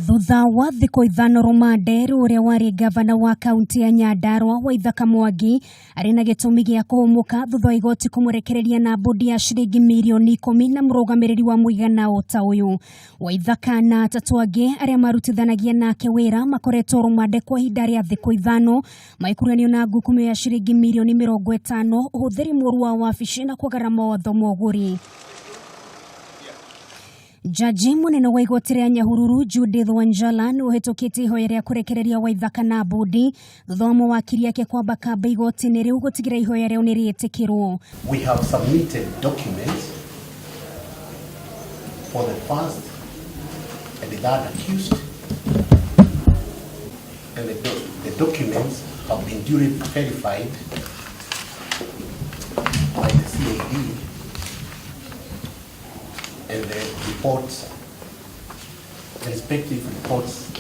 Thutha wa thiku ithano rumade uria wari ngavana wa kaunti ya Nyandarua Waithaka Mwangi ari na gitumi gia kuhumuka thutha igoti kumurekereria na bodi ya shilingi milioni 10 na murugamiriri wa muigana ta uyu. WaithZaka na atatũ angĩ aria marutithanagia nake wira makoretwo rumade kwa ihinda ria thiku ithano maikuruhanio na ngukumio ya shilingi milioni 50 uhuthiri mũru wa wabici na kũgara mawatho ma ũgũri. Jaji munene wa Igoti ria Nyahururu ni uhetũkĩte ihoya ria kurekereria WaithZaka na bodi thutha wa mawakiri yake kwamba kamba igoti-inĩ riu gũtigira ihoya riu nĩrĩtĩkĩrwo. We have submitted documents for the first and the third accused, and the documents have been duly verified by the CAD, and the reports, the respective reports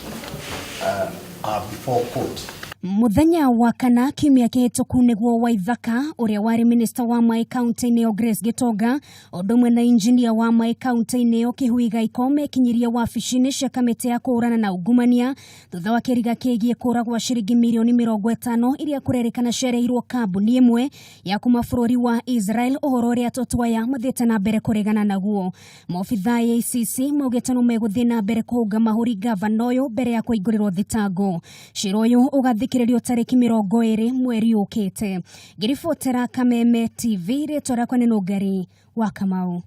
are before court. Muthenya wa kana kiumia kihituku niguo WaithZaka uria wari minister wa mai kaunti-inĩ yo Grace Gitonga odumwe na engineer wa mai kaunti-inĩ yo Kihuiga ikome kinyiria wabici-inĩ cia kamĩtĩ ya kũhũrana na ungumania thutha wa kĩriga kĩgiĩ kũra gwa ciringi milioni 50 iria kũrerĩkana ciareirwo kambuni ĩmwe ya kuma bũrũri wa Israel ũhoro ũrĩa tũtwaya mathiĩte na mbere kũregana naguo. Maobitha ya ICC maugĩte no megũthiĩ na mbere kũhũnga mahũri ngavana ũyũ mbere ya kũingĩrĩrwo thitango. Cira ũyũ ũgathikĩrĩrio tarĩki 20 mweri ũkĩte. Ngĩribotera Kameme TV rĩtwa rĩakwa nĩ Nũngari wa Kamau.